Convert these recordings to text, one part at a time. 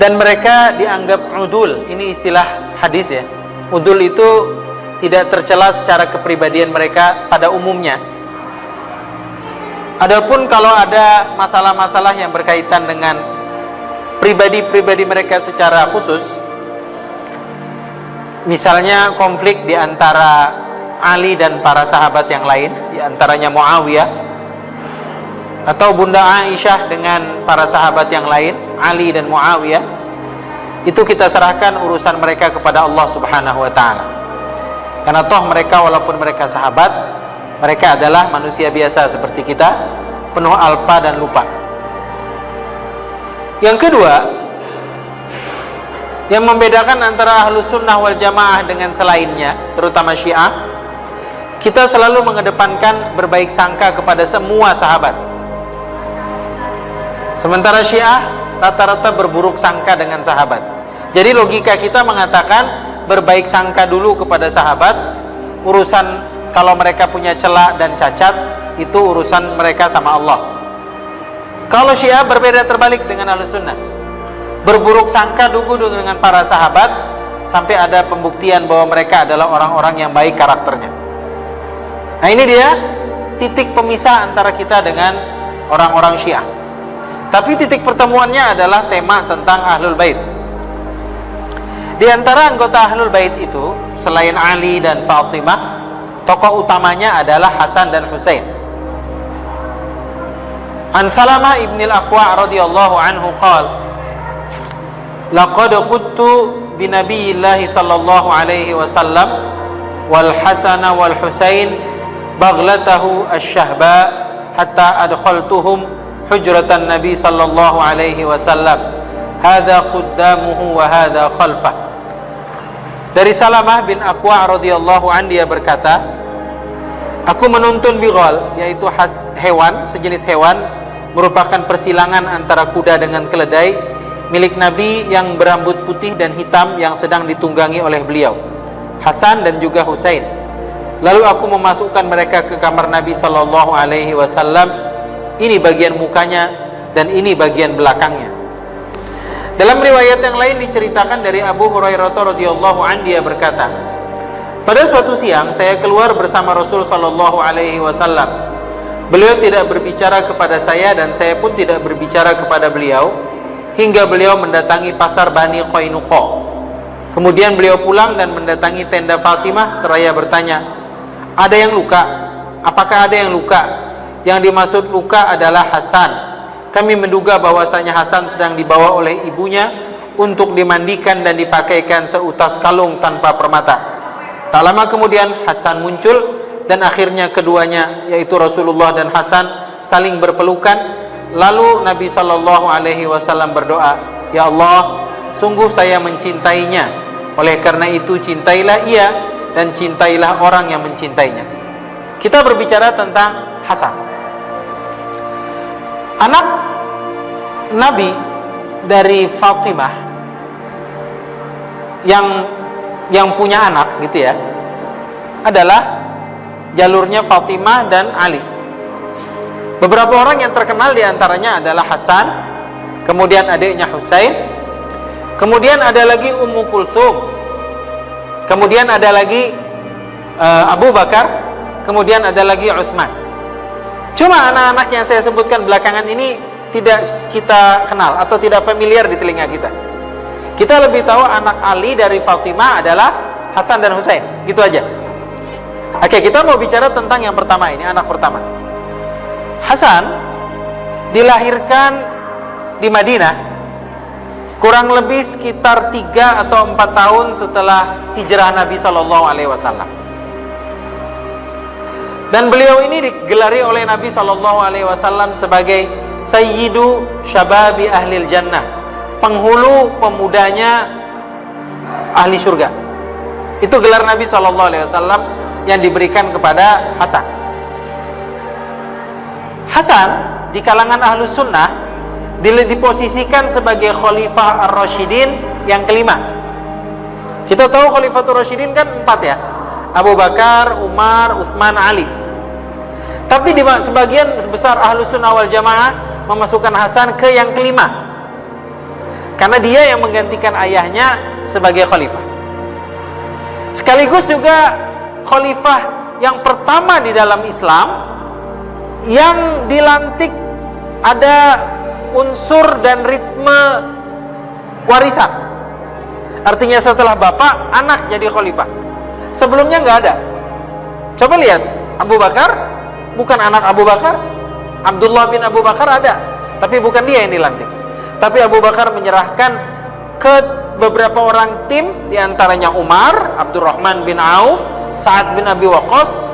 Dan mereka dianggap udul. Ini istilah hadis ya. Udul itu tidak tercela secara kepribadian mereka pada umumnya. Adapun kalau ada masalah-masalah yang berkaitan dengan pribadi-pribadi mereka secara khusus, misalnya konflik di antara Ali dan para sahabat yang lain, di antaranya Muawiyah, atau Bunda Aisyah dengan para sahabat yang lain, Ali dan Muawiyah, itu kita serahkan urusan mereka kepada Allah Subhanahu wa ta'ala. Karena toh mereka, walaupun mereka sahabat, mereka adalah manusia biasa seperti kita, penuh alpa dan lupa. Yang kedua, yang membedakan antara Ahlus Sunnah wal Jamaah dengan selainnya, terutama Syiah, kita selalu mengedepankan berbaik sangka kepada semua sahabat. Sementara Syiah rata-rata berburuk sangka dengan sahabat. Jadi logika kita mengatakan berbaik sangka dulu kepada sahabat. Urusan kalau mereka punya celah dan cacat, itu urusan mereka sama Allah. Kalau Syiah berbeda terbalik dengan Ahlus Sunnah. Berburuk sangka dulu dengan para sahabat sampai ada pembuktian bahwa mereka adalah orang-orang yang baik karakternya. Nah ini dia titik pemisah antara kita dengan orang-orang Syiah. Tapi titik pertemuannya adalah tema tentang Ahlul Bait. Di antara anggota Ahlul Bait itu, selain Ali dan Fatimah, tokoh utamanya adalah Hasan dan Husain. An Salamah ibn al-Aqwa radhiyallahu anhu qala, laqad khuttu bi Nabiyillahi sallallahu alaihi wasallam wal Hasan wal Husain baghlatahu asy-syahba hatta adkhaltuhum hujratan Nabi sallallahu alaihi wasallam, hadza quddamuhu wa hadza khalfah. Dari Salamah bin Aqwa radhiyallahu an, dia berkata, aku menuntun bighal, yaitu hewan, sejenis hewan merupakan persilangan antara kuda dengan keledai, milik Nabi yang berambut putih dan hitam yang sedang ditunggangi oleh beliau, Hasan dan juga Husain. Lalu aku memasukkan mereka ke kamar Nabi sallallahu alaihi wasallam. Ini bagian mukanya dan ini bagian belakangnya. Dalam riwayat yang lain diceritakan dari Abu Hurairah radhiyallahu anhu, dia berkata, pada suatu siang saya keluar bersama Rasul sallallahu alaihi wasallam. Beliau tidak berbicara kepada saya dan saya pun tidak berbicara kepada beliau hingga beliau mendatangi pasar Bani Qainuqa. Kemudian beliau pulang dan mendatangi tenda Fatimah seraya bertanya, ada yang luka? Apakah ada yang luka? Yang dimaksud luka adalah Hasan. Kami menduga bahwasanya Hasan sedang dibawa oleh ibunya untuk dimandikan dan dipakaikan seutas kalung tanpa permata. Tak lama kemudian Hasan muncul dan akhirnya keduanya, yaitu Rasulullah dan Hasan, saling berpelukan. Lalu Nabi sallallahu alaihi wasallam berdoa, ya Allah, sungguh saya mencintainya. Oleh karena itu cintailah ia dan cintailah orang yang mencintainya. Kita berbicara tentang Hasan, anak Nabi dari Fatimah, yang punya anak gitu ya, adalah jalurnya Fatimah dan Ali. Beberapa orang yang terkenal diantaranya adalah Hasan, kemudian adiknya Husain, kemudian ada lagi Ummu Kulthum, kemudian ada lagi Abu Bakar, kemudian ada lagi Utsman. Cuma anak-anak yang saya sebutkan belakangan ini tidak kita kenal atau tidak familiar di telinga kita. Kita lebih tahu anak Ali dari Fatimah adalah Hasan dan Husain, gitu aja. Oke, kita mau bicara tentang yang pertama ini, anak pertama. Hasan dilahirkan di Madinah kurang lebih sekitar 3 atau 4 tahun setelah hijrah Nabi SAW. Dan beliau ini digelari oleh Nabi SAW sebagai Sayyidu Syababi Ahlil Jannah, penghulu pemudanya ahli surga. Itu gelar Nabi SAW yang diberikan kepada Hasan. Hasan di kalangan Ahlus Sunnah diposisikan sebagai Khalifah Ar-Rasyidin yang kelima. Kita tahu Khalifatul Rasyidin kan 4 ya, Abu Bakar, Umar, Utsman, Ali. Tapi di sebagian besar Ahlus Sunnah wal Jamaah memasukkan Hasan ke yang kelima. karena dia yang menggantikan ayahnya sebagai khalifah. Sekaligus juga khalifah yang pertama di dalam Islam yang dilantik ada unsur dan ritme warisan. Artinya setelah bapak, anak jadi khalifah. Sebelumnya nggak ada. Coba lihat, Abu Bakar bukan anak Abu Bakar, Abdullah bin Abu Bakar ada, tapi bukan dia yang dilantik. Tapi Abu Bakar menyerahkan ke beberapa orang tim, diantaranya Umar, Abdurrahman bin Auf, Sa'ad bin Abi Waqqas,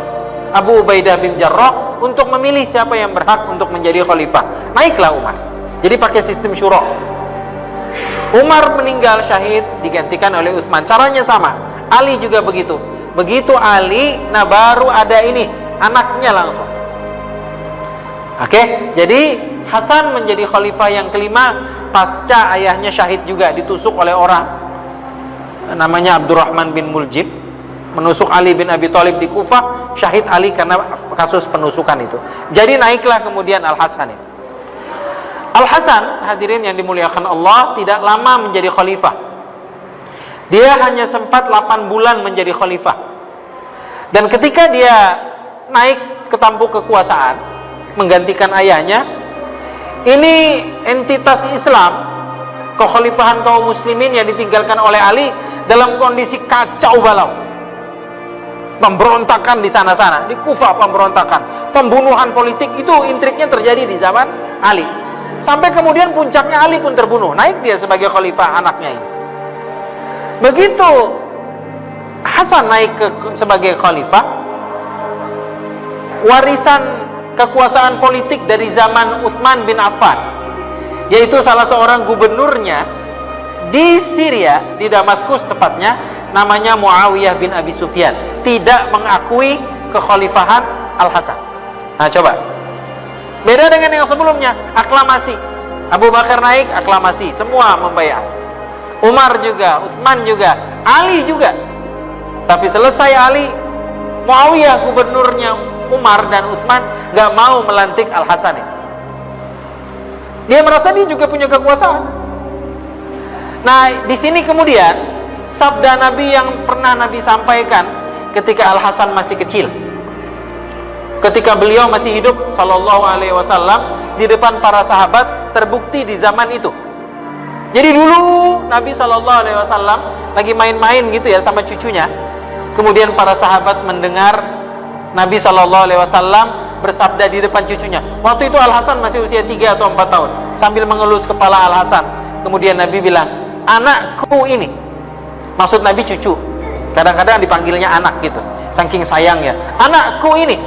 Abu Ubaidah bin Jarrah, untuk memilih siapa yang berhak untuk menjadi khalifah. Naiklah Umar. Jadi pakai sistem syura. Umar meninggal syahid, digantikan oleh Utsman. Caranya sama. Ali juga begitu. Begitu Ali, nah baru ada ini, anaknya langsung. Oke, jadi Hasan menjadi khalifah yang kelima pasca ayahnya syahid juga, ditusuk oleh orang namanya Abdurrahman bin Muljib, menusuk Ali bin Abi Thalib di Kufah, syahid Ali karena kasus penusukan itu. Jadi naiklah kemudian Al-Hasan ini. Al-Hasan, hadirin yang dimuliakan Allah, tidak lama menjadi khalifah. Dia hanya sempat 8 bulan menjadi khalifah. Dan ketika dia naik ke tampuk kekuasaan, menggantikan ayahnya, ini entitas Islam, kekhalifahan kaum muslimin yang ditinggalkan oleh Ali dalam kondisi kacau balau. Pemberontakan di sana-sana, di Kufah pemberontakan, pembunuhan politik, itu intriknya terjadi di zaman Ali. Sampai kemudian puncaknya Ali pun terbunuh, naik dia sebagai khalifah anaknya ini. Begitu Hasan naik sebagai khalifah, warisan kekuasaan politik dari zaman Utsman bin Affan, yaitu salah seorang gubernurnya di Syria, di Damaskus tepatnya, namanya Muawiyah bin Abi Sufyan, tidak mengakui kekhalifahan Al-Hasan. Nah coba, beda dengan yang sebelumnya, aklamasi. Abu Bakar naik, aklamasi, semua membayar. Umar juga, Utsman juga, Ali juga. Tapi selesai Ali, Muawiyah gubernurnya Umar dan Utsman gak mau melantik Al-Hasan. Dia merasa dia juga punya kekuasaan. Nah, di sini kemudian sabda Nabi yang pernah Nabi sampaikan ketika Al-Hasan masih kecil, ketika beliau masih hidup sallallahu alaihi wasallam di depan para sahabat, terbukti di zaman itu. Jadi dulu Nabi sallallahu alaihi wasallam lagi main-main gitu ya sama cucunya. Kemudian para sahabat mendengar Nabi SAW bersabda di depan cucunya. Waktu itu Al-Hasan masih usia 3 atau 4 tahun. Sambil mengelus kepala Al-Hasan, kemudian Nabi bilang, anakku ini. Maksud Nabi cucu. Kadang-kadang dipanggilnya anak gitu, saking sayangnya. Anakku ini.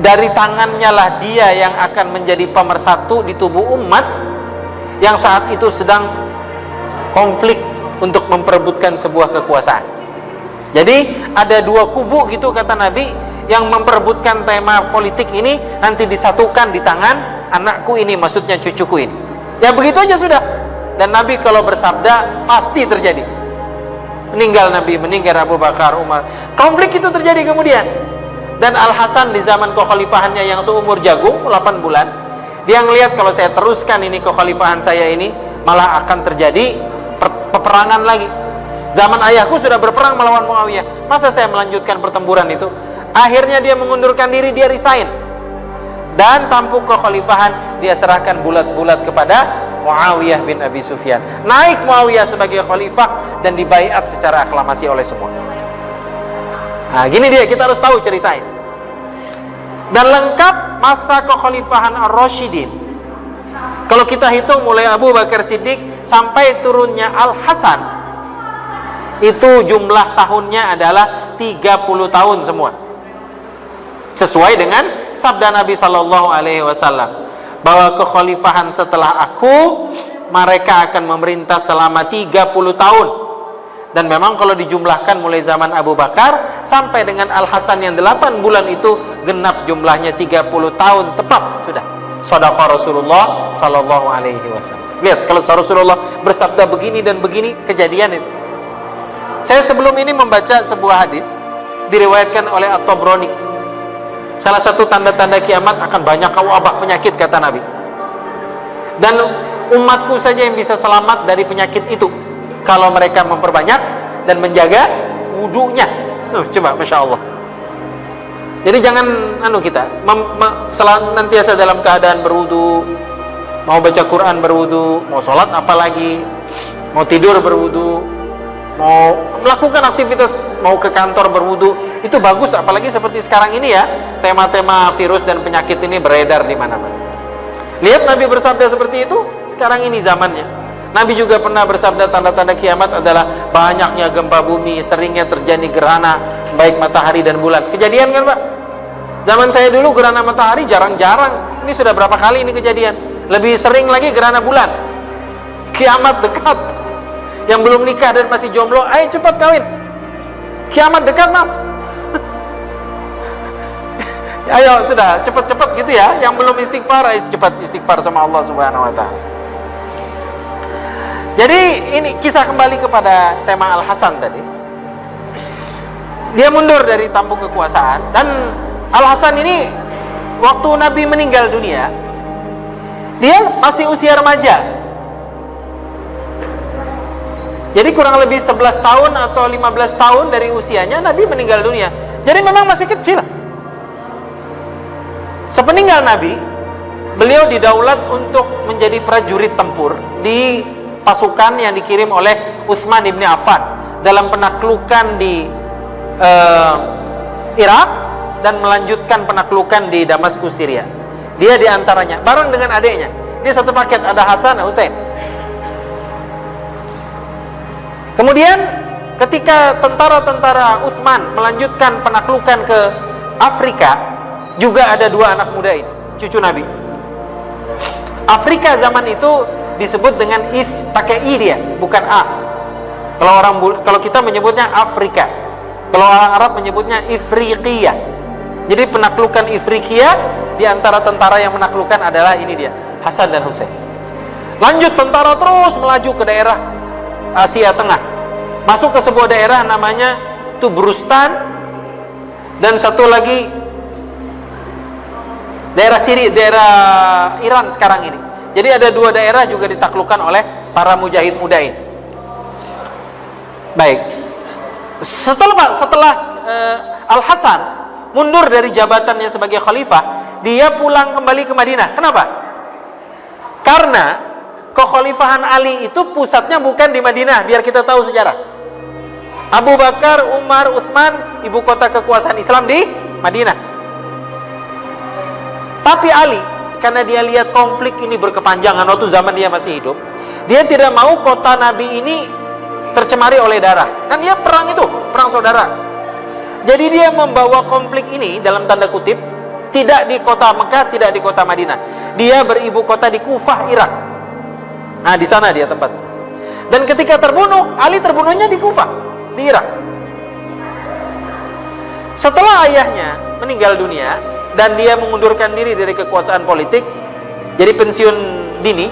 Dari tangannya lah dia yang akan menjadi pemersatu di tubuh umat yang saat itu sedang konflik untuk memperebutkan sebuah kekuasaan. Jadi ada dua kubu gitu kata Nabi, yang memperebutkan tema politik ini nanti disatukan di tangan anakku ini, maksudnya cucuku ini. Ya begitu aja sudah. Dan Nabi kalau bersabda pasti terjadi. Meninggal Nabi, meninggal Abu Bakar, Umar. Konflik itu terjadi kemudian. Dan Al-Hasan di zaman kekhalifahannya yang seumur jagung 8 bulan, dia ngelihat kalau saya teruskan ini kekhalifahan saya ini, malah akan terjadi peperangan lagi. Zaman ayahku sudah berperang melawan Muawiyah, masa saya melanjutkan pertempuran itu? Akhirnya dia mengundurkan diri, dia resign. Dan tampuk kekhalifahan dia serahkan bulat-bulat kepada Muawiyah bin Abi Sufyan. Naik Muawiyah sebagai khalifah dan dibaiat secara aklamasi oleh semua. Nah gini dia, kita harus tahu ceritain. Dan lengkap masa kekhalifahan Ar-Rasyidin, kalau kita hitung mulai Abu Bakar Siddiq sampai turunnya Al-Hasan, itu jumlah tahunnya adalah 30 tahun semua. Sesuai dengan sabda Nabi sallallahu alaihi wasallam bahwa kekhalifahan setelah aku, mereka akan memerintah selama 30 tahun. Dan memang kalau dijumlahkan mulai zaman Abu Bakar sampai dengan Al-Hasan yang 8 bulan itu, genap jumlahnya 30 tahun tepat sudah. Shadaqa Rasulullah sallallahu alaihi wasallam. Lihat, kalau Rasulullah bersabda begini dan begini, kejadian itu. Saya sebelum ini membaca sebuah hadis diriwayatkan oleh At-Tabrani. Salah satu tanda-tanda kiamat akan banyak wabah penyakit kata Nabi. Dan umatku saja yang bisa selamat dari penyakit itu kalau mereka memperbanyak dan menjaga wudunya. Coba, Masya Allah. Jadi jangan kita senantiasa dalam keadaan berwudu, mau baca Quran berwudu, mau sholat apalagi, mau tidur berwudu, mau melakukan aktivitas, mau ke kantor berwudu, itu bagus. Apalagi seperti sekarang ini ya, tema-tema virus dan penyakit ini beredar di mana-mana. Lihat Nabi bersabda seperti itu, sekarang ini zamannya. Nabi juga pernah bersabda tanda-tanda kiamat adalah banyaknya gempa bumi, seringnya terjadi gerhana baik matahari dan bulan. Kejadian kan Pak? Zaman saya dulu gerhana matahari jarang-jarang. Ini sudah berapa kali ini kejadian? Lebih sering lagi gerhana bulan. Kiamat dekat. Yang belum nikah dan masih jomblo, ayo cepat kawin. Kiamat dekat Mas. Ayo sudah cepat-cepat gitu ya. Yang belum istighfar, ayo cepat istighfar sama Allah Subhanahu wa taala. Jadi ini kisah kembali kepada tema Al-Hasan tadi. Dia mundur dari tampuk kekuasaan, dan Al-Hasan ini waktu Nabi meninggal dunia, dia masih usia remaja. Jadi kurang lebih 11 tahun atau 15 tahun dari usianya Nabi meninggal dunia. Jadi memang masih kecil. Sepeninggal Nabi, beliau didaulat untuk menjadi prajurit tempur di pasukan yang dikirim oleh Utsman ibn Affan dalam penaklukan di Irak dan melanjutkan penaklukan di Damaskus, Syria. Dia diantaranya bareng dengan adiknya. Dia satu paket, ada Hasan dan Husain. Kemudian ketika tentara-tentara Utsman melanjutkan penaklukan ke Afrika, juga ada dua anak muda ini, cucu Nabi. Afrika zaman itu disebut dengan pakai i dia, bukan a. Kalau kita menyebutnya Afrika, kalau orang Arab menyebutnya Ifriqiya. Jadi penaklukan Ifriqiya, di antara tentara yang menaklukkan adalah ini dia, Hasan dan Husain. Lanjut, tentara terus melaju ke daerah Asia Tengah, masuk ke sebuah daerah namanya Tubrustan, dan satu lagi daerah daerah Iran sekarang ini. Jadi ada dua daerah juga ditaklukkan oleh para mujahid muda ini. Baik. Setelah Al-Hasan mundur dari jabatannya sebagai khalifah, dia pulang kembali ke Madinah. Kenapa? Karena kekhalifahan Ali itu pusatnya bukan di Madinah, biar kita tahu sejarah. Abu Bakar, Umar, Utsman, ibu kota kekuasaan Islam di Madinah. Tapi Ali, karena dia lihat konflik ini berkepanjangan waktu zaman dia masih hidup, dia tidak mau kota Nabi ini tercemari oleh darah. Kan dia perang itu, perang saudara. Jadi dia membawa konflik ini dalam tanda kutip tidak di kota Mekah, tidak di kota Madinah. Dia beribu kota di Kufah, Irak. Nah, di sana dia tempat. Dan ketika terbunuh, Ali terbunuhnya di Kufah, di Irak. Setelah ayahnya meninggal dunia dan dia mengundurkan diri dari kekuasaan politik, jadi pensiun dini,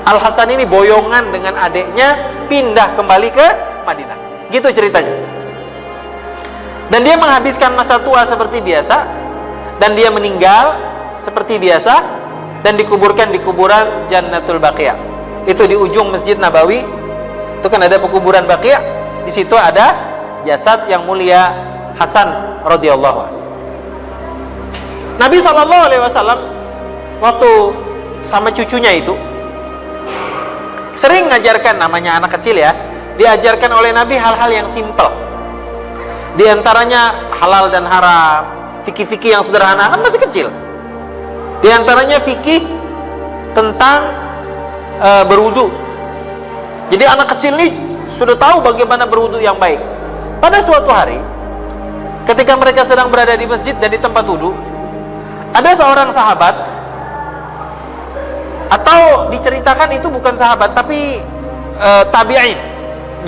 Al-Hasan ini boyongan dengan adiknya pindah kembali ke Madinah. Gitu ceritanya. Dan dia menghabiskan masa tua seperti biasa, dan dia meninggal seperti biasa, dan dikuburkan di kuburan Jannatul Baqi'. Itu di ujung Masjid Nabawi. Itu kan ada pekuburan Baqi'. Di situ ada jasad yang mulia Hasan radhiyallahu anhu. Nabi SAW waktu sama cucunya itu sering ngajarkan, namanya anak kecil ya, diajarkan oleh Nabi hal-hal yang simpel. Di antaranya halal dan haram, fikih-fikih yang sederhana, kan masih kecil. Di antaranya fikih tentang berwudu. Jadi anak kecil ini sudah tahu bagaimana berwudu yang baik. Pada suatu hari, ketika mereka sedang berada di masjid dan di tempat wudu, ada seorang sahabat, atau diceritakan itu bukan sahabat tapi tabi'in,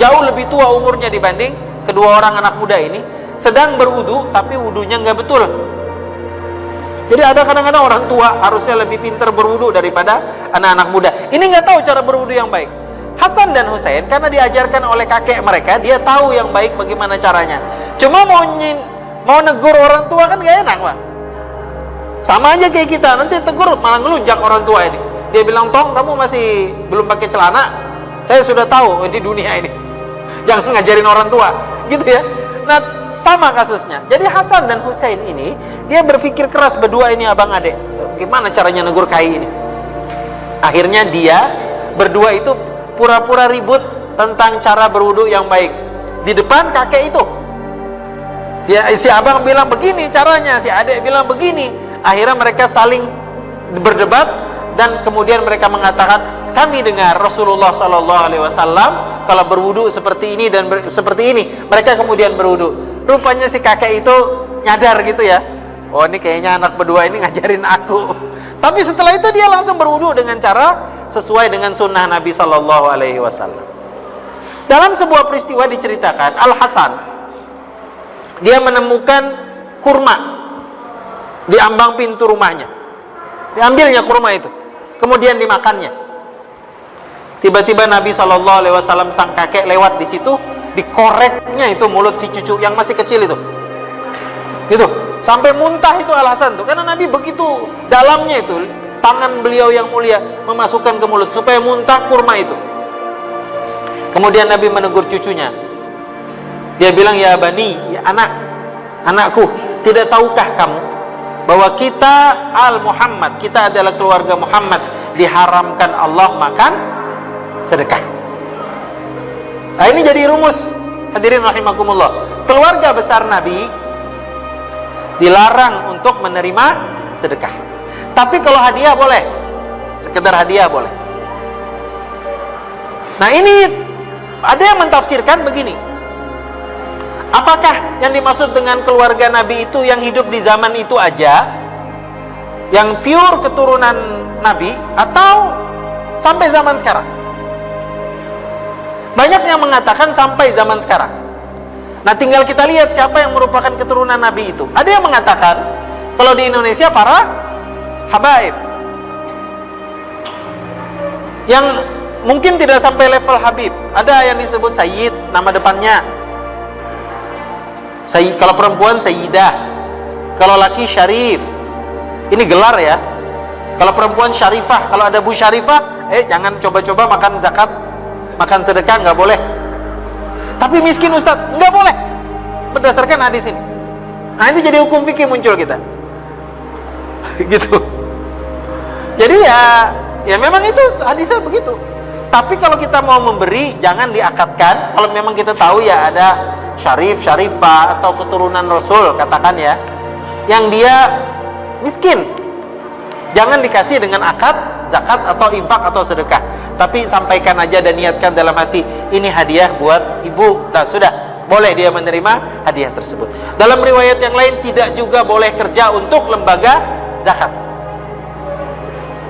jauh lebih tua umurnya dibanding kedua orang anak muda ini, sedang berwudu tapi wudunya nggak betul. Jadi ada kadang-kadang orang tua harusnya lebih pintar berwudu daripada anak-anak muda. Ini nggak tahu cara berwudu yang baik. Hasan dan Husain karena diajarkan oleh kakek mereka, dia tahu yang baik bagaimana caranya. Cuma mau negur orang tua kan nggak enak, Pak. Sama aja kayak kita, nanti tegur malah ngelunjak orang tua ini. Dia bilang, "Tong, kamu masih belum pakai celana? Saya sudah tahu di dunia ini. Jangan ngajarin orang tua." Gitu ya. Nah, sama kasusnya. Jadi Hasan dan Husain ini, dia berpikir keras berdua ini abang adik. Gimana caranya negur kai ini? Akhirnya dia berdua itu pura-pura ribut tentang cara berwudu yang baik di depan kakek itu. Dia, si abang bilang begini caranya, si adik bilang begini. Akhirnya mereka saling berdebat dan kemudian mereka mengatakan, "Kami dengar Rasulullah SAW kalau berwudu seperti ini dan seperti ini." Mereka kemudian berwudu. Rupanya si kakek itu nyadar gitu ya. Oh, ini kayaknya anak berdua ini ngajarin aku. Tapi setelah itu dia langsung berwudu dengan cara sesuai dengan sunnah Nabi SAW. Dalam sebuah peristiwa diceritakan, Al Hasan dia menemukan kurma di ambang pintu rumahnya. Diambilnya kurma itu, kemudian dimakannya. Tiba-tiba Nabi SAW sang kakek lewat di situ, dikoreknya itu mulut si cucu yang masih kecil itu. Gitu, sampai muntah itu Al Hasan tuh, karena Nabi begitu dalamnya itu, tangan beliau yang mulia memasukkan ke mulut supaya muntah kurma itu. Kemudian Nabi menegur cucunya. Dia bilang, "Ya bani, ya anakku, tidak tahukah kamu bahwa kita Al-Muhammad, kita adalah keluarga Muhammad, diharamkan Allah makan sedekah." Nah, ini jadi rumus. Hadirin rahimakumullah. Keluarga besar Nabi dilarang untuk menerima sedekah. Tapi kalau hadiah boleh. Sekedar hadiah boleh. Nah, ini ada yang mentafsirkan begini. Apakah yang dimaksud dengan keluarga Nabi itu yang hidup di zaman itu aja, yang pure keturunan Nabi, atau sampai zaman sekarang? Banyak yang mengatakan sampai zaman sekarang. Nah, tinggal kita lihat siapa yang merupakan keturunan Nabi itu. Ada yang mengatakan kalau di Indonesia para habaib, yang mungkin tidak sampai level habib. Ada yang disebut Sayyid, nama depannya. Kalau perempuan Sayyidah, kalau laki Syarif. Ini gelar ya. Kalau perempuan Syarifah, kalau ada Bu Syarifah, jangan coba-coba makan zakat, makan sedekah, nggak boleh. Tapi miskin Ustadz, nggak boleh, berdasarkan hadis ini. Nah, itu jadi hukum fikih muncul kita. Gitu. Jadi ya memang itu hadisnya begitu. Tapi kalau kita mau memberi, jangan diakatkan. Kalau memang kita tahu ya ada Syarif, Syarifah atau keturunan Rasul, katakan ya, yang dia miskin, jangan dikasih dengan akad zakat atau infak atau sedekah. Tapi sampaikan aja dan niatkan dalam hati, ini hadiah buat ibu. Nah, sudah, boleh dia menerima hadiah tersebut. Dalam riwayat yang lain, tidak juga boleh kerja untuk lembaga zakat.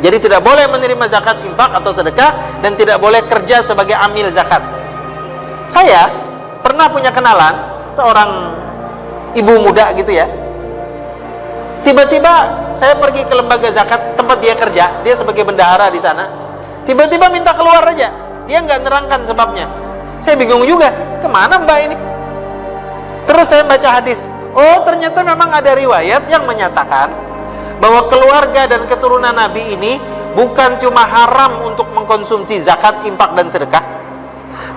Jadi tidak boleh menerima zakat, infak atau sedekah, dan tidak boleh kerja sebagai amil zakat. Saya pernah punya kenalan seorang ibu muda gitu ya. Tiba-tiba saya pergi ke lembaga zakat tempat dia kerja, dia sebagai bendahara di sana. Tiba-tiba minta keluar aja, dia nggak nerangkan sebabnya. Saya bingung juga, kemana mbak ini? Terus saya baca hadis. Oh, ternyata memang ada riwayat yang menyatakan bahwa keluarga dan keturunan Nabi ini bukan cuma haram untuk mengkonsumsi zakat, infak dan sedekah,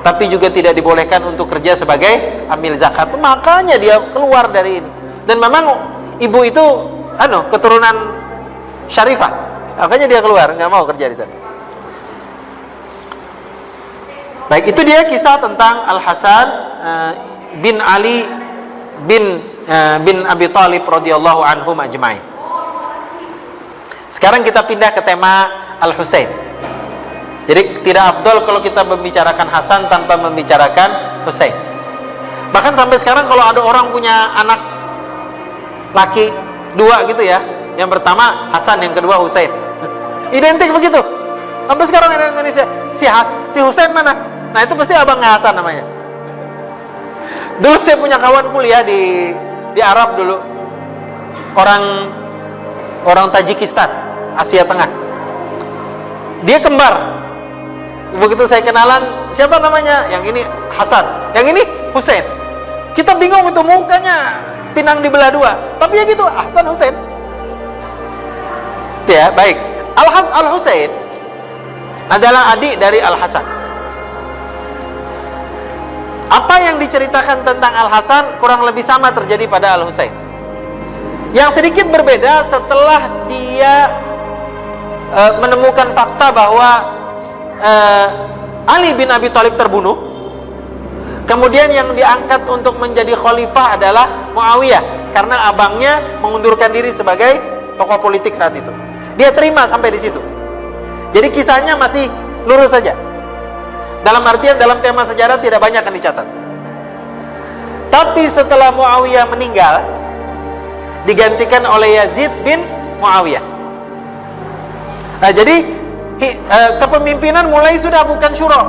tapi juga tidak dibolehkan untuk kerja sebagai amil zakat. Makanya dia keluar dari ini. Dan memang ibu itu keturunan Syarifah, makanya dia keluar, nggak mau kerja di sana. Baik, itu dia kisah tentang Al Hasan bin Ali bin Abi Thalib radhiyallahu anhum ajmain. Sekarang kita pindah ke tema Al Husain. Jadi tidak afdol kalau kita membicarakan Hasan tanpa membicarakan Husain. Bahkan sampai sekarang kalau ada orang punya anak laki dua gitu ya, yang pertama Hasan, yang kedua Husain, identik begitu. Sampai sekarang di Indonesia, si Husain mana? Nah, itu pasti abangnya Hasan namanya. Dulu saya punya kawan kuliah di Arab dulu, orang Tajikistan, Asia Tengah. Dia kembar. Begitu saya kenalan, siapa namanya? Yang ini Hasan, yang ini Husain. Kita bingung itu, mukanya pinang dibelah dua. Tapi ya gitu, Hasan Husain. Ya, baik. Al Husain adalah adik dari Al-Hasan. Apa yang diceritakan tentang Al-Hasan kurang lebih sama terjadi pada Al-Husain. Yang sedikit berbeda setelah dia menemukan fakta bahwa Ali bin Abi Thalib terbunuh, kemudian yang diangkat untuk menjadi khalifah adalah Muawiyah karena abangnya mengundurkan diri sebagai tokoh politik saat itu. Dia terima sampai di situ. Jadi kisahnya masih lurus saja. Dalam artian dalam tema sejarah tidak banyak yang dicatat. Tapi setelah Muawiyah meninggal, digantikan oleh Yazid bin Muawiyah. Nah, jadi kepemimpinan mulai sudah bukan syuro.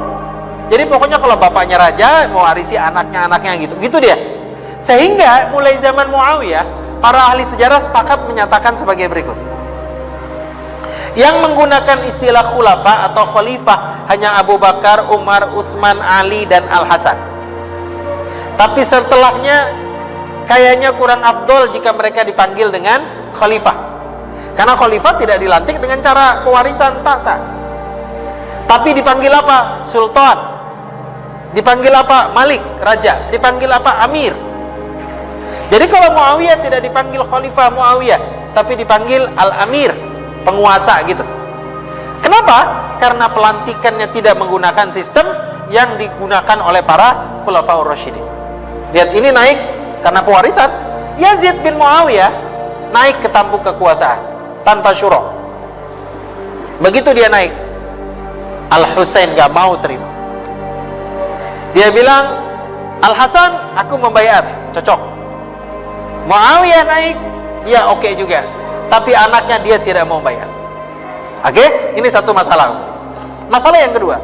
Jadi pokoknya kalau bapaknya raja, mewarisi anaknya gitu. Gitu dia. Sehingga mulai zaman Muawiyah, para ahli sejarah sepakat menyatakan sebagai berikut. Yang menggunakan istilah khulafa atau khalifah hanya Abu Bakar, Umar, Utsman, Ali, dan Al-Hasan. Tapi setelahnya kayaknya kurang afdol jika mereka dipanggil dengan khalifah. Karena khalifah tidak dilantik dengan cara pewarisan tahta. Tapi dipanggil apa? Sultan. Dipanggil apa? Malik, raja. Dipanggil apa? Amir. Jadi kalau Muawiyah tidak dipanggil khalifah Muawiyah, tapi dipanggil Al-Amir, penguasa gitu. Kenapa? Karena pelantikannya tidak menggunakan sistem yang digunakan oleh para Khulafaur Rasyidin. Lihat, ini naik karena pewarisan. Yazid bin Muawiyah naik ke tampuk kekuasaan tanpa syuro. Begitu dia naik, Al-Husain gak mau terima. Dia bilang, Al-Hasan aku membayar, cocok. Muawiyah naik, dia oke juga. Tapi anaknya dia tidak mau bayar. Oke, ini satu masalah. Masalah yang kedua,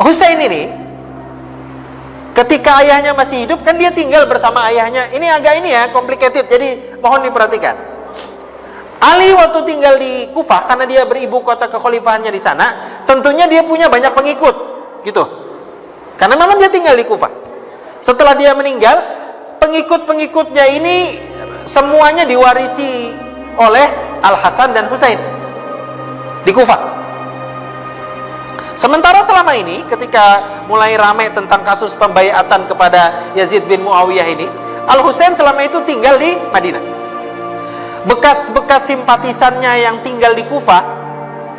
Husain ini ketika ayahnya masih hidup, kan dia tinggal bersama ayahnya. Ini agak complicated, jadi mohon diperhatikan. Ali waktu tinggal di Kufah, karena dia beribu kota kekhalifahannya di sana, tentunya dia punya banyak pengikut, gitu. Karena memang dia tinggal di Kufah. Setelah dia meninggal, pengikut-pengikutnya ini semuanya diwarisi oleh Al-Hasan dan Husain di Kufah. Sementara selama ini, ketika mulai ramai tentang kasus pembaiatan kepada Yazid bin Muawiyah ini, Al-Husain selama itu tinggal di Madinah. Bekas-bekas simpatisannya yang tinggal di Kufah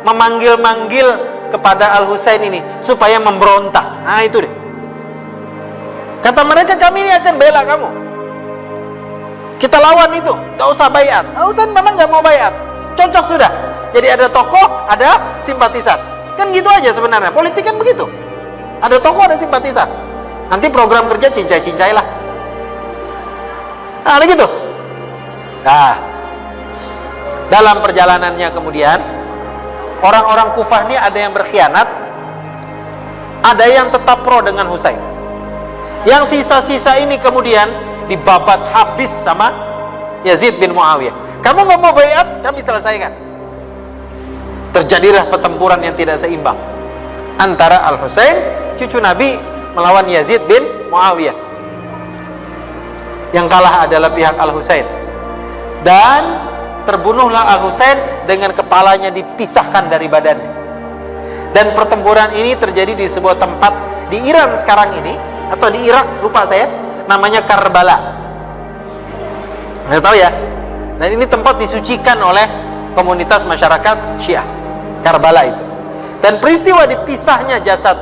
memanggil-manggil kepada Al-Husain ini supaya memberontak. Nah itu deh. Kata mereka, kami ini akan bela kamu. Kita lawan itu, gak usah bayat. Al-Husain memang gak mau bayat. Cocok sudah. Jadi ada tokoh, ada simpatisan. Kan gitu aja sebenarnya. Politik kan begitu. Ada tokoh, ada simpatisan. Nanti program kerja cincai-cincai lah. Nah, ada gitu. Nah, dalam perjalanannya kemudian, orang-orang Kufah ini ada yang berkhianat, ada yang tetap pro dengan Husain. Yang sisa-sisa ini kemudian dibabat habis sama Yazid bin Muawiyah. Kamu gak mau bayat, kami selesaikan. Terjadilah pertempuran yang tidak seimbang antara Al-Husain, cucu Nabi, melawan Yazid bin Muawiyah. Yang kalah adalah pihak Al-Husain. Dan terbunuhlah Al-Husain dengan kepalanya dipisahkan dari badannya. Dan pertempuran ini terjadi di sebuah tempat di Iran sekarang ini, atau di Irak, lupa saya, namanya Karbala. Anda tahu ya? Dan ini tempat disucikan oleh komunitas masyarakat Syiah, Karbala itu. Dan peristiwa dipisahnya jasad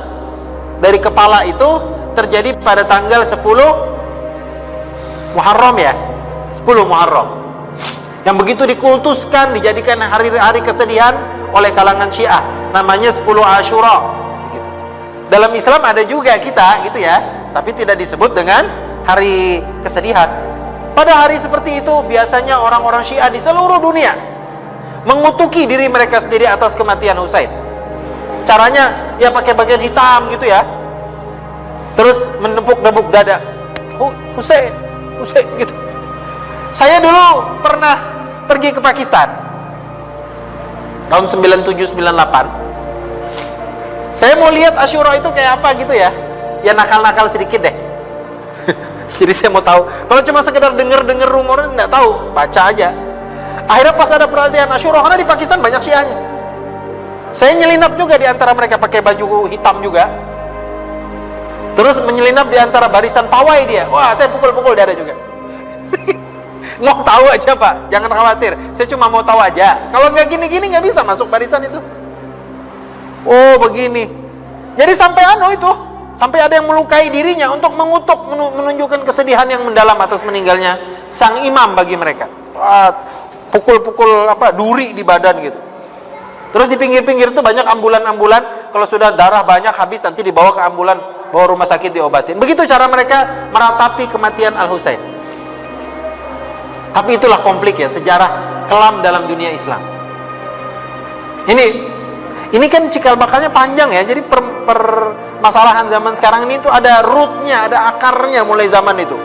dari kepala itu terjadi pada tanggal 10 Muharram ya, 10 Muharram. Yang begitu dikultuskan, dijadikan hari-hari kesedihan oleh kalangan Syiah, namanya 10 Asyura. Gitu. Dalam Islam ada juga kita, gitu ya, tapi tidak disebut dengan hari kesedihan. Pada hari seperti itu biasanya orang-orang Syiah di seluruh dunia mengutuki diri mereka sendiri atas kematian Husain. Caranya ya pakai bagian hitam gitu ya, terus menepuk-nepuk dada, Husain, Husain gitu. Saya dulu pernah pergi ke Pakistan tahun 97-98. Saya mau lihat Asyura itu kayak apa gitu ya. Ya nakal-nakal sedikit deh. Jadi saya mau tahu. Kalau cuma sekedar dengar rumor, nggak tahu, baca aja. Akhirnya pas ada perayaan Asyura, karena di Pakistan banyak Syiahnya. Saya nyelinap juga di antara mereka, pakai baju hitam juga. Terus menyelinap di antara barisan pawai dia. Wah, saya pukul-pukul dia ada juga. Mau tahu aja Pak, jangan khawatir. Saya cuma mau tahu aja. Kalau nggak gini-gini nggak bisa masuk barisan itu. Oh begini. Jadi sampai sampai ada yang melukai dirinya untuk mengutuk, menunjukkan kesedihan yang mendalam atas meninggalnya sang imam bagi mereka. Pukul-pukul duri di badan gitu. Terus di pinggir-pinggir itu banyak ambulan-ambulan. Kalau sudah darah banyak habis nanti dibawa ke ambulan, bawa rumah sakit diobatin. Begitu cara mereka meratapi kematian Al-Husain. Tapi itulah konflik ya, sejarah kelam dalam dunia Islam. Ini kan cikal bakalnya panjang ya. Jadi permasalahan zaman sekarang ini itu ada rootnya, ada akarnya mulai zaman itu.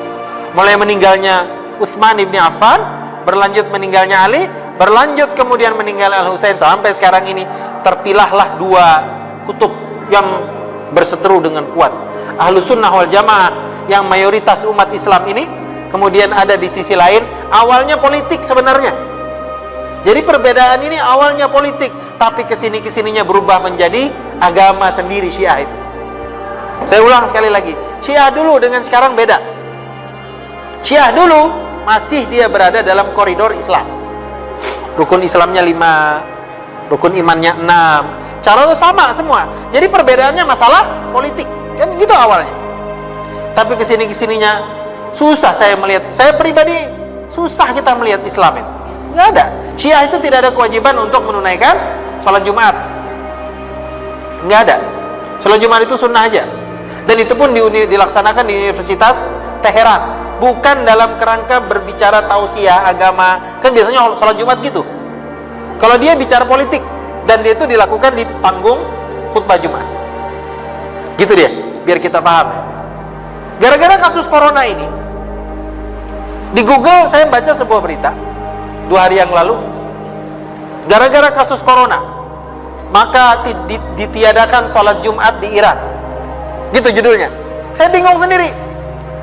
Mulai meninggalnya Utsman ibn Affan, berlanjut meninggalnya Ali, berlanjut kemudian meninggal Al-Husain, sampai sekarang ini terpilahlah dua kutub yang berseteru dengan kuat. Ahlus Sunnah wal Jamaah yang mayoritas umat Islam ini, kemudian ada di sisi lain awalnya politik sebenarnya. Jadi perbedaan ini awalnya politik, tapi kesininya berubah menjadi agama sendiri, Syiah itu. Saya ulang sekali lagi, Syiah dulu dengan sekarang beda. Syiah dulu masih dia berada dalam koridor Islam. Rukun Islamnya 5, rukun imannya 6. Cara itu sama semua. Jadi perbedaannya masalah politik, kan gitu awalnya. Tapi kesininya susah saya melihat. Saya pribadi susah kita melihat Islam itu. Nggak ada. Syiah itu tidak ada kewajiban untuk menunaikan sholat Jumat. Nggak ada. Sholat Jumat itu sunnah aja. Dan itu pun dilaksanakan di Universitas Teheran. Bukan dalam kerangka berbicara tausiah agama. Kan biasanya sholat Jumat gitu. Kalau dia bicara politik, dan dia itu dilakukan di panggung khutbah Jumat. Gitu dia, biar kita paham. Gara-gara kasus corona ini, di Google saya baca sebuah berita 2 hari yang lalu. Gara-gara kasus corona, maka ditiadakan sholat Jumat di Iran. Gitu judulnya. Saya bingung sendiri.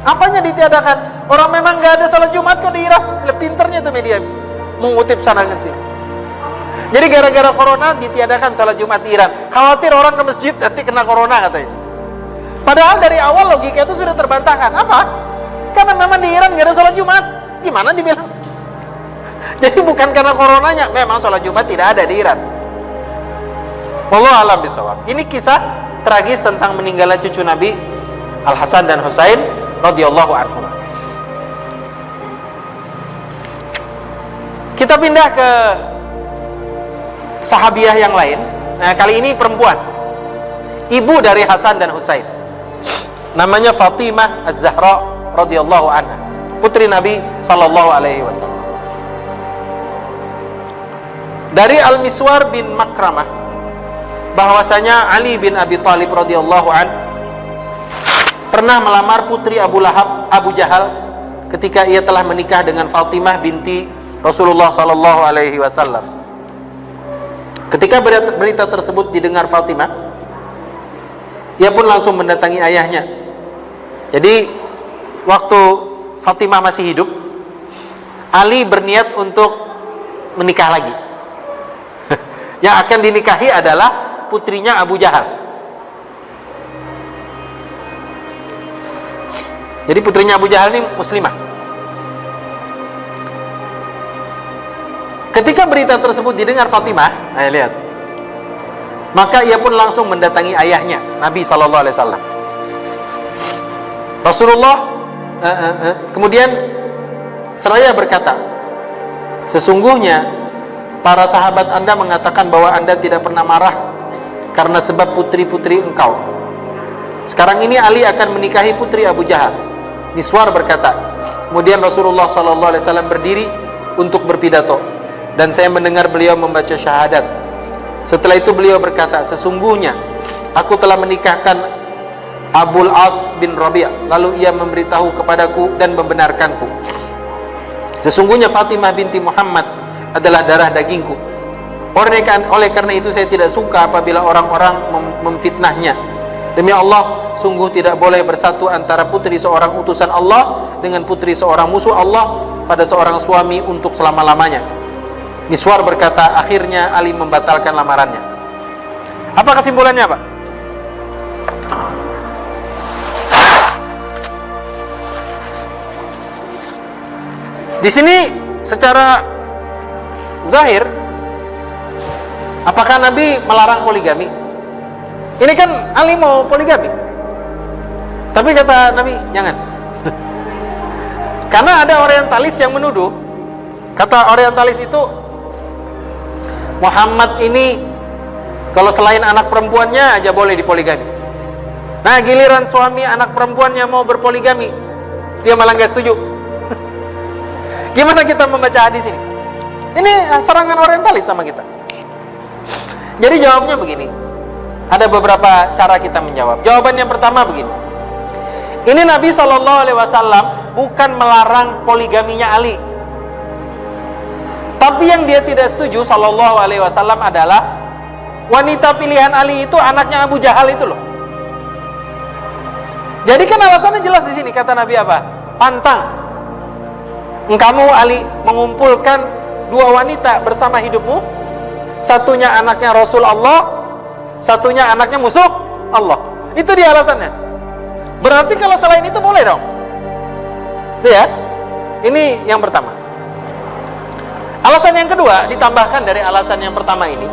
Apanya ditiadakan? Orang memang gak ada sholat Jumat kok di Iran. Pinternya tuh media mengutip sana kan sih. Jadi gara-gara corona ditiadakan sholat Jumat di Iran. Khawatir orang ke masjid nanti kena corona katanya. Padahal dari awal logika itu sudah terbantahkan. Apa? Karena memang di Iran gak ada sholat Jumat. Gimana dibilang? Jadi bukan karena coronanya, memang sholat Jumat tidak ada di Iran. Wallahu a'lam bishawab. Ini kisah tragis tentang meninggalnya cucu Nabi Al-Hasan dan Husain radhiyallahu anhu. Kita pindah ke sahabiah yang lain. Nah, kali ini perempuan, ibu dari Hasan dan Husain. Namanya Fatimah Az-Zahra radhiyallahu anha, putri Nabi sallallahu alaihi wasallam. Dari Al-Miswar bin Makramah bahwasanya Ali bin Abi Thalib radhiyallahu anhu pernah melamar putri Abu Lahab, Abu Jahal, ketika ia telah menikah dengan Fatimah binti Rasulullah sallallahu alaihi wasallam. Ketika berita tersebut didengar Fatimah, ia pun langsung mendatangi ayahnya. Jadi waktu Fatimah masih hidup, Ali berniat untuk menikah lagi. Yang akan dinikahi adalah putrinya Abu Jahal. Jadi putrinya Abu Jahal ini muslimah. Ketika berita tersebut didengar Fatimah, ayo lihat, maka ia pun langsung mendatangi ayahnya, Nabi SAW. Rasulullah kemudian seraya berkata, sesungguhnya para sahabat Anda mengatakan bahwa Anda tidak pernah marah karena sebab putri-putri engkau. Sekarang ini Ali akan menikahi putri Abu Jahal. Miswar berkata, kemudian Rasulullah SAW berdiri untuk berpidato, dan saya mendengar beliau membaca syahadat. Setelah itu beliau berkata, sesungguhnya aku telah menikahkan Abul As bin Rabi'. Lalu ia memberitahu kepadaku dan membenarkanku, sesungguhnya Fatimah binti Muhammad adalah darah dagingku. Oleh karena itu saya tidak suka apabila orang-orang memfitnahnya. Demi Allah, sungguh tidak boleh bersatu antara putri seorang utusan Allah dengan putri seorang musuh Allah pada seorang suami untuk selama-lamanya. Miswar berkata, akhirnya Ali membatalkan lamarannya. Apa kesimpulannya, Pak? Di sini secara zahir, apakah Nabi melarang poligami? Ini kan Ali mau poligami, tapi kata Nabi jangan. Karena ada orientalis yang menuduh, kata orientalis itu, Muhammad ini kalau selain anak perempuannya aja boleh dipoligami. Nah, giliran suami anak perempuannya mau berpoligami, dia malah nggak setuju. Gimana kita membaca hadis ini? Ini serangan orientalis sama kita. Jadi jawabnya begini. Ada beberapa cara kita menjawab. Jawaban yang pertama begini. Ini Nabi SAW bukan melarang poligaminya Ali. Tapi yang dia tidak setuju SAW adalah wanita pilihan Ali itu anaknya Abu Jahal itu loh. Jadi kan alasannya jelas di sini, kata Nabi apa? Pantang. Engkamu Ali mengumpulkan dua wanita bersama hidupmu, satunya anaknya Rasul Allah, satunya anaknya musuh Allah. Itu dia alasannya. Berarti kalau selain itu boleh dong. Ya, ini yang pertama. Alasan yang kedua ditambahkan dari alasan yang pertama ini,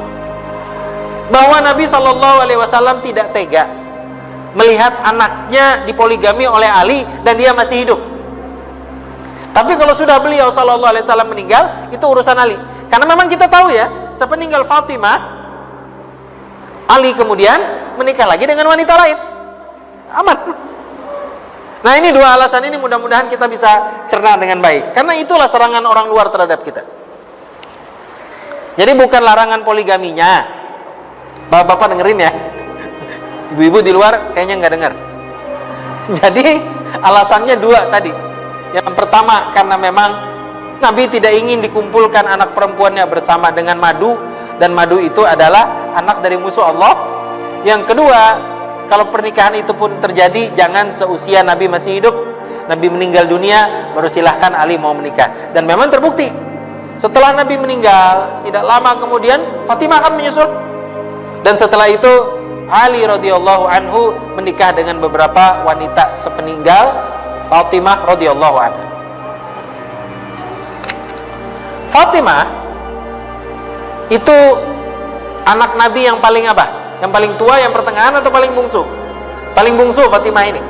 bahwa Nabi SAW tidak tega melihat anaknya dipoligami oleh Ali dan dia masih hidup. Tapi kalau sudah beliau SAW meninggal, itu urusan Ali. Karena memang kita tahu ya, sepeninggal Fatimah, Ali kemudian menikah lagi dengan wanita lain. Aman. Nah, ini dua alasan ini mudah-mudahan kita bisa cerna dengan baik. Karena itulah serangan orang luar terhadap kita. Jadi bukan larangan poligaminya. Bapak-bapak dengerin ya. Ibu-ibu di luar kayaknya nggak dengar. Jadi alasannya dua tadi. Yang pertama, karena memang Nabi tidak ingin dikumpulkan anak perempuannya bersama dengan madu, dan madu itu adalah anak dari musuh Allah. Yang kedua, kalau pernikahan itu pun terjadi, jangan seusia Nabi masih hidup. Nabi meninggal dunia, baru silahkan Ali mau menikah. Dan memang terbukti, setelah Nabi meninggal, tidak lama kemudian Fatimah akan menyusul. Dan setelah itu Ali radhiyallahu anhu menikah dengan beberapa wanita sepeninggal Fatimah radhiyallahu anha. Fatimah itu anak Nabi yang paling apa? Yang paling tua, yang pertengahan, atau paling bungsu? Paling bungsu Fatimah ini.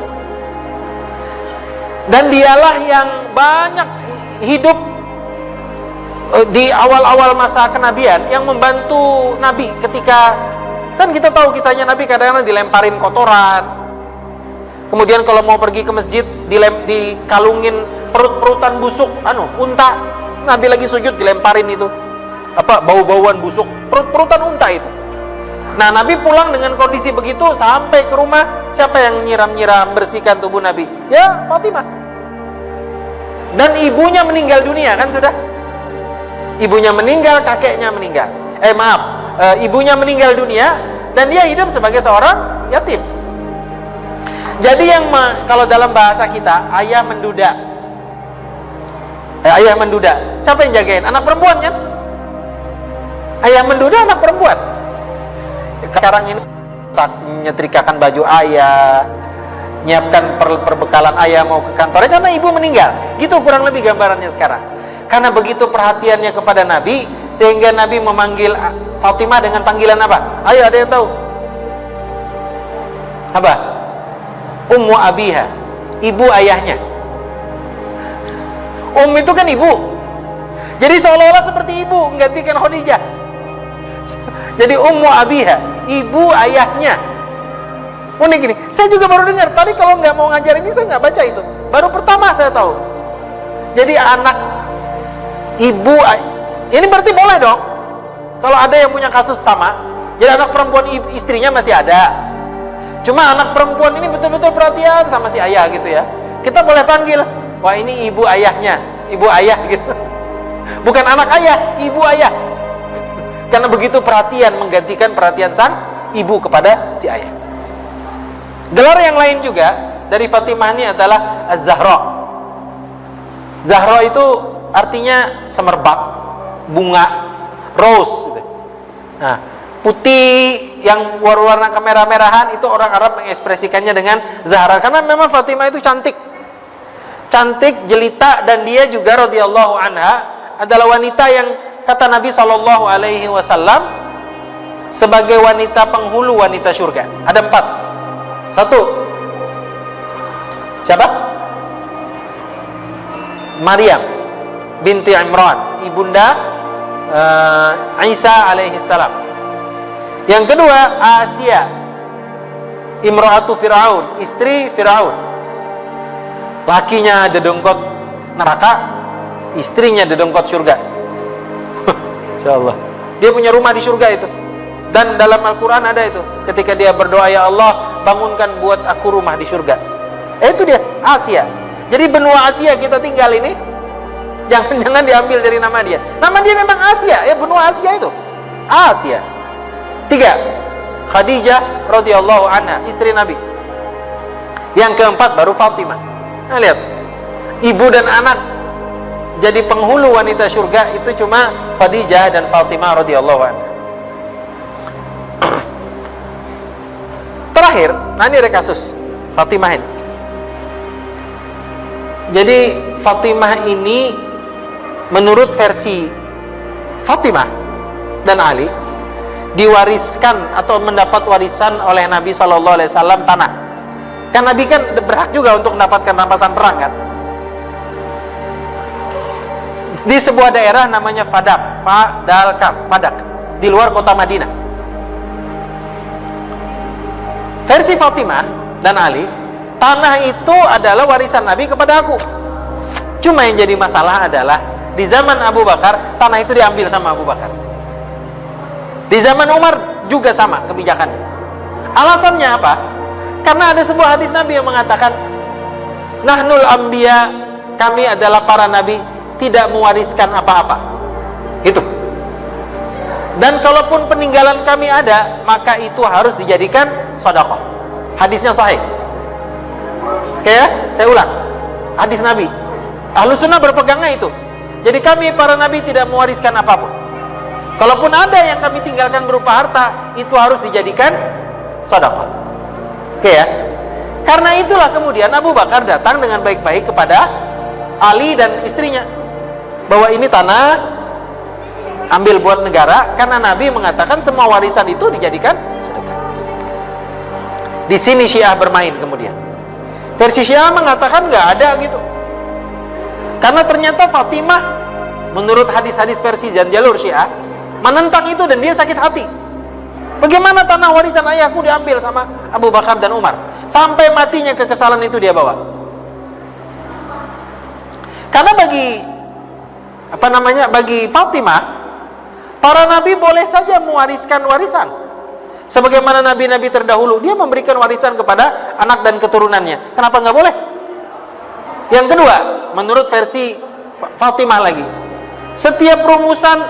Dan dialah yang banyak hidup di awal-awal masa kenabian, yang membantu Nabi ketika, kan kita tahu kisahnya Nabi kadang-kadang dilemparin kotoran. Kemudian kalau mau pergi ke masjid dikalungin perut-perutan busuk, unta. Nabi lagi sujud dilemparin itu bau-bauan busuk, perut-perutan unta itu. Nah, Nabi pulang dengan kondisi begitu, sampai ke rumah, siapa yang nyiram-nyiram bersihkan tubuh Nabi? Ya, Fatimah. Dan ibunya meninggal dunia, kan sudah. Ibunya meninggal, kakeknya meninggal. Ibunya meninggal dunia dan dia hidup sebagai seorang yatim. Jadi kalau dalam bahasa kita, ayah menduda. Ayah menduda. Siapa yang jagain? Anak perempuan kan? Ayah menduda anak perempuan. Sekarang ini nyetrikakan baju ayah, nyiapkan perbekalan ayah mau ke kantornya karena ibu meninggal. Gitu kurang lebih gambarannya sekarang. Karena begitu perhatiannya kepada Nabi, sehingga Nabi memanggil Fatimah dengan panggilan apa? Ayo, ada yang tahu? Apa? Ummu abiha, ibu ayahnya. Itu kan ibu. Jadi seolah-olah seperti ibu menggantikan Khadijah. Jadi ummu abiha, ibu ayahnya. Unik gini. Saya juga baru dengar. Tadi kalau nggak mau ngajar ini saya nggak baca itu. Baru pertama saya tahu. Jadi anak ibu, ini berarti boleh dong. Kalau ada yang punya kasus sama, jadi anak perempuan istrinya masih ada. Cuma anak perempuan ini betul-betul perhatian sama si ayah gitu ya. Kita boleh panggil, wah ini ibu ayahnya, ibu ayah gitu. Bukan anak ayah, ibu ayah. Karena begitu perhatian, menggantikan perhatian sang ibu kepada si ayah. Gelar yang lain juga dari Fatimah ini adalah Az-Zahra. Zahra itu artinya semerbak, bunga. rose gitu. Nah, putih yang warna kemerah-merahan itu orang Arab mengekspresikannya dengan Zahra, karena memang Fatimah itu cantik, jelita, dan dia juga radhiyallahu anha adalah wanita yang kata Nabi SAW sebagai wanita penghulu wanita surga. Ada 4. 1, siapa? Maryam binti Imran, ibunda Isa alaihissalam. Yang kedua, Asia imra'atu Fir'aun, istri Fir'aun. Lakinya dedengkot neraka, istrinya dedengkot surga. Insyaallah. Dia punya rumah di surga itu. Dan dalam Al-Quran ada itu, ketika dia berdoa, ya Allah bangunkan buat aku rumah di surga. Itu dia, Asia. Jadi benua Asia kita tinggal ini, jangan diambil dari nama dia. Nama dia memang Asia, ya, benua Asia itu Asia. 3, Khadijah radhiyallahu anha, istri Nabi. Yang keempat baru Fatimah. Nah, lihat, ibu dan anak jadi penghulu wanita surga itu cuma Khadijah dan Fatimah radhiyallahu anha. Terakhir, nah ini ada kasus Fatimah ini. Jadi Fatimah ini menurut versi Fatimah dan Ali diwariskan atau mendapat warisan oleh Nabi SAW tanah. Kan Nabi kan berhak juga untuk mendapatkan rampasan perang kan. Di sebuah daerah namanya Fadak, Fadak di luar kota Madinah. Versi Fatimah dan Ali, tanah itu adalah warisan Nabi kepada aku. Cuma yang jadi masalah adalah di zaman Abu Bakar, tanah itu diambil sama Abu Bakar. Di zaman Umar juga sama kebijakannya. Alasannya apa? Karena ada sebuah hadis Nabi yang mengatakan, Nahnul Anbiya, kami adalah para Nabi, tidak mewariskan apa-apa. Itu. Dan kalaupun peninggalan kami ada, maka itu harus dijadikan sedekah. Hadisnya sahih. Oke ya, saya ulang. Hadis Nabi. Ahlus Sunnah berpegangnya itu. Jadi kami para Nabi tidak mewariskan apapun. Kalaupun ada yang kami tinggalkan berupa harta, itu harus dijadikan sedekah. Oke ya. Karena itulah kemudian Abu Bakar datang dengan baik-baik kepada Ali dan istrinya, bahwa ini tanah ambil buat negara, karena Nabi mengatakan semua warisan itu dijadikan sedekah. Di sini Syiah bermain kemudian. Versi Syiah mengatakan nggak ada gitu. Karena ternyata Fatimah menurut hadis-hadis versi dan jalur Syiah menentang itu dan dia sakit hati. Bagaimana tanah warisan ayahku diambil sama Abu Bakar dan Umar? Sampai matinya kekesalan itu dia bawa. Karena bagi Fatimah, para nabi boleh saja mewariskan warisan. Sebagaimana nabi-nabi terdahulu, dia memberikan warisan kepada anak dan keturunannya. Kenapa nggak boleh? Yang kedua, menurut versi Fatimah lagi, setiap rumusan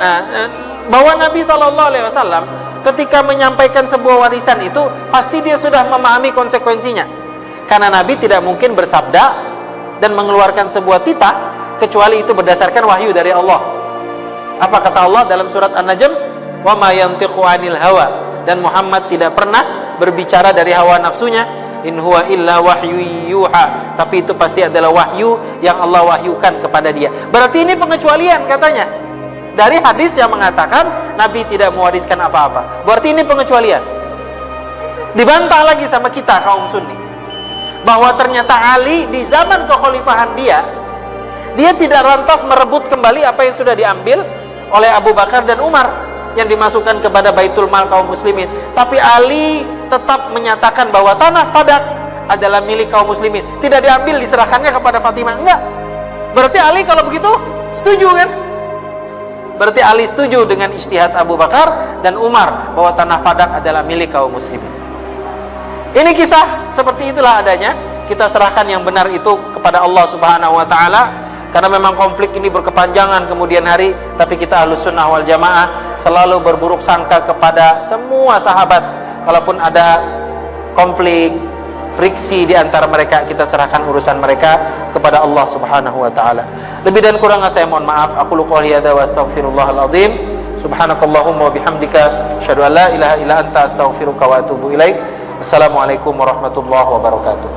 bahwa Nabi SAW ketika menyampaikan sebuah warisan itu pasti dia sudah memahami konsekuensinya. Karena Nabi tidak mungkin bersabda dan mengeluarkan sebuah titah kecuali itu berdasarkan wahyu dari Allah. Apa kata Allah dalam surat An-Najm? Wa ma yantiqu 'anil hawa, dan Muhammad tidak pernah berbicara dari hawa nafsunya. In huwa illa wahyu yuha, tapi itu pasti adalah wahyu yang Allah wahyukan kepada dia. Berarti ini pengecualian katanya dari hadis yang mengatakan Nabi tidak mewariskan apa-apa. Berarti ini pengecualian. Dibantah lagi sama kita kaum Sunni bahwa ternyata Ali di zaman kekhalifahan dia tidak lantas merebut kembali apa yang sudah diambil oleh Abu Bakar dan Umar yang dimasukkan kepada Baitul Mal kaum muslimin. Tapi Ali tetap menyatakan bahwa tanah Fadak adalah milik kaum muslimin. Tidak diambil, diserahkannya kepada Fatimah. Enggak. Berarti Ali kalau begitu setuju kan? Berarti Ali setuju dengan ijtihad Abu Bakar dan Umar bahwa tanah Fadak adalah milik kaum muslimin. Ini kisah seperti itulah adanya. Kita serahkan yang benar itu kepada Allah Subhanahu wa taala. Karena memang konflik ini berkepanjangan kemudian hari, tapi kita Ahlus Sunnah wal Jamaah selalu berburuk sangka kepada semua sahabat. Kalaupun ada konflik, friksi di antara mereka, kita serahkan urusan mereka kepada Allah Subhanahu wa taala. Lebih dan kurang saya mohon maaf. Aku qouli hadza wa astaghfirullahal azim. Subhanakallahumma wa bihamdika asyhadu an la ilaha illa anta astaghfiruka wa atubu ilaik. Assalamualaikum warahmatullahi wabarakatuh.